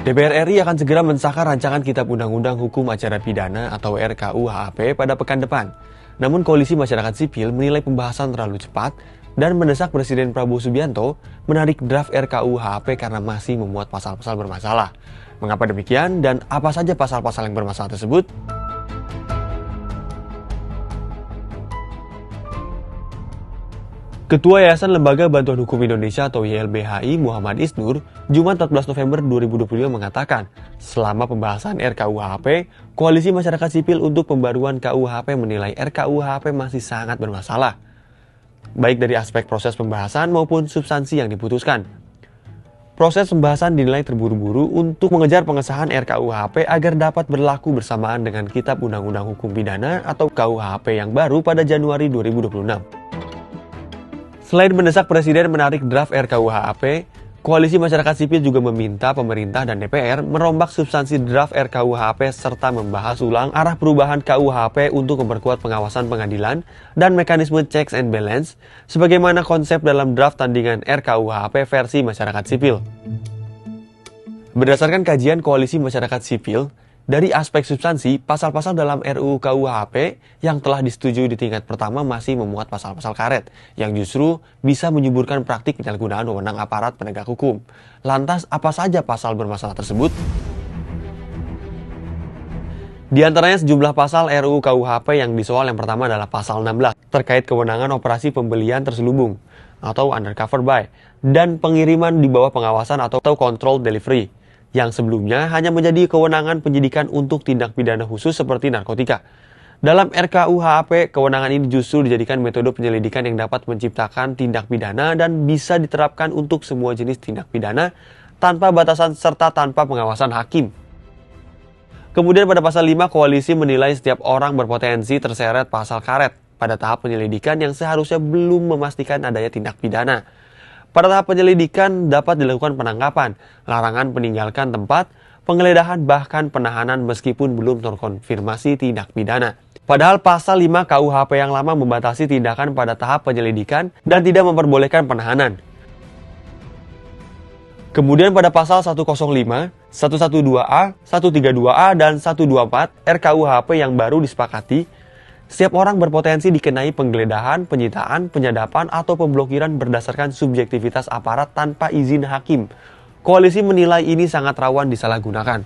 DPR RI akan segera mensahkan rancangan Kitab Undang-Undang Hukum Acara Pidana atau RKUHP pada pekan depan. Namun Koalisi Masyarakat Sipil menilai pembahasan terlalu cepat dan mendesak Presiden Prabowo Subianto menarik draft RKUHP karena masih memuat pasal-pasal bermasalah. Mengapa demikian dan apa saja pasal-pasal yang bermasalah tersebut? Ketua Yayasan Lembaga Bantuan Hukum Indonesia atau YLBHI Muhammad Isnur, Jumat 14 November 2022 mengatakan, selama pembahasan RKUHP, Koalisi Masyarakat Sipil untuk Pembaruan KUHP menilai RKUHP masih sangat bermasalah, baik dari aspek proses pembahasan maupun substansi yang diputuskan. Proses pembahasan dinilai terburu-buru untuk mengejar pengesahan RKUHP agar dapat berlaku bersamaan dengan Kitab Undang-Undang Hukum Pidana atau KUHP yang baru pada Januari 2026. Selain mendesak Presiden menarik draft RKUHP, Koalisi Masyarakat Sipil juga meminta pemerintah dan DPR merombak substansi draft RKUHP serta membahas ulang arah perubahan KUHP untuk memperkuat pengawasan pengadilan dan mekanisme checks and balance sebagaimana konsep dalam draft tandingan RKUHP versi masyarakat sipil. Berdasarkan kajian Koalisi Masyarakat Sipil, dari aspek substansi, pasal-pasal dalam RUU KUHP yang telah disetujui di tingkat pertama masih memuat pasal-pasal karet yang justru bisa menyuburkan praktik penyalahgunaan wewenang aparat penegak hukum. Lantas, apa saja pasal bermasalah tersebut? Di antaranya sejumlah pasal RUU KUHP yang disoal yang pertama adalah pasal 16 terkait kewenangan operasi pembelian terselubung atau undercover buy dan pengiriman di bawah pengawasan atau control delivery, yang sebelumnya hanya menjadi kewenangan penyidikan untuk tindak pidana khusus seperti narkotika. Dalam RKUHP, kewenangan ini justru dijadikan metode penyelidikan yang dapat menciptakan tindak pidana dan bisa diterapkan untuk semua jenis tindak pidana tanpa batasan serta tanpa pengawasan hakim. Kemudian pada pasal 5, Koalisi menilai setiap orang berpotensi terseret pasal karet pada tahap penyelidikan yang seharusnya belum memastikan adanya tindak pidana. Pada tahap penyelidikan dapat dilakukan penangkapan, larangan meninggalkan tempat, penggeledahan bahkan penahanan meskipun belum terkonfirmasi tindak pidana. Padahal pasal 5 KUHP yang lama membatasi tindakan pada tahap penyelidikan dan tidak memperbolehkan penahanan. Kemudian pada pasal 105, 112A, 132A, dan 124 RKUHP yang baru disepakati, setiap orang berpotensi dikenai penggeledahan, penyitaan, penyadapan, atau pemblokiran berdasarkan subjektivitas aparat tanpa izin hakim. Koalisi menilai ini sangat rawan disalahgunakan.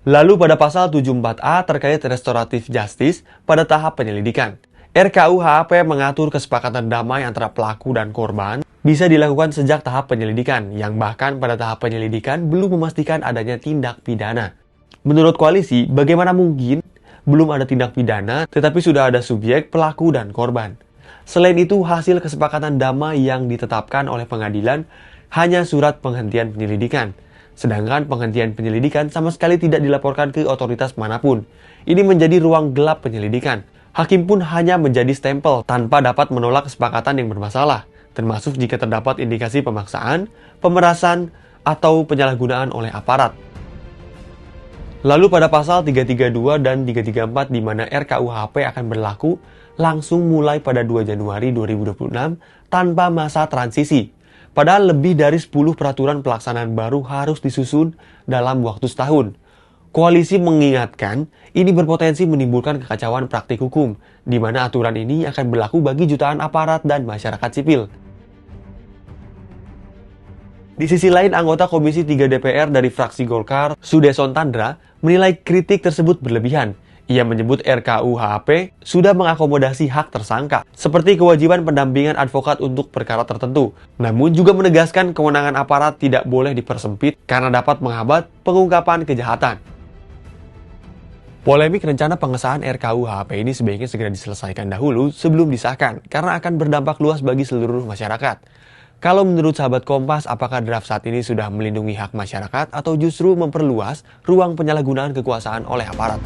Lalu pada pasal 74A terkait restoratif justice pada tahap penyelidikan. RKUHP mengatur kesepakatan damai antara pelaku dan korban bisa dilakukan sejak tahap penyelidikan, yang bahkan pada tahap penyelidikan belum memastikan adanya tindak pidana. Menurut koalisi, bagaimana mungkin belum ada tindak pidana, tetapi sudah ada subjek, pelaku, dan korban. Selain itu, hasil kesepakatan damai yang ditetapkan oleh pengadilan hanya surat penghentian penyelidikan. Sedangkan penghentian penyelidikan sama sekali tidak dilaporkan ke otoritas manapun. Ini menjadi ruang gelap penyelidikan. Hakim pun hanya menjadi stempel tanpa dapat menolak kesepakatan yang bermasalah, termasuk jika terdapat indikasi pemaksaan, pemerasan, atau penyalahgunaan oleh aparat. Lalu pada pasal 332 dan 334 di mana RKUHP akan berlaku langsung mulai pada 2 Januari 2026 tanpa masa transisi. Padahal lebih dari 10 peraturan pelaksanaan baru harus disusun dalam waktu setahun. Koalisi mengingatkan ini berpotensi menimbulkan kekacauan praktik hukum, di mana aturan ini akan berlaku bagi jutaan aparat dan masyarakat sipil. Di sisi lain, anggota Komisi 3 DPR dari fraksi Golkar, Sudesson Tandra, menilai kritik tersebut berlebihan. Ia menyebut RKUHP sudah mengakomodasi hak tersangka, seperti kewajiban pendampingan advokat untuk perkara tertentu. Namun juga menegaskan kewenangan aparat tidak boleh dipersempit karena dapat menghambat pengungkapan kejahatan. Polemik rencana pengesahan RKUHP ini sebaiknya segera diselesaikan dahulu sebelum disahkan, karena akan berdampak luas bagi seluruh masyarakat. Kalau menurut sahabat Kompas, apakah draft saat ini sudah melindungi hak masyarakat atau justru memperluas ruang penyalahgunaan kekuasaan oleh aparat?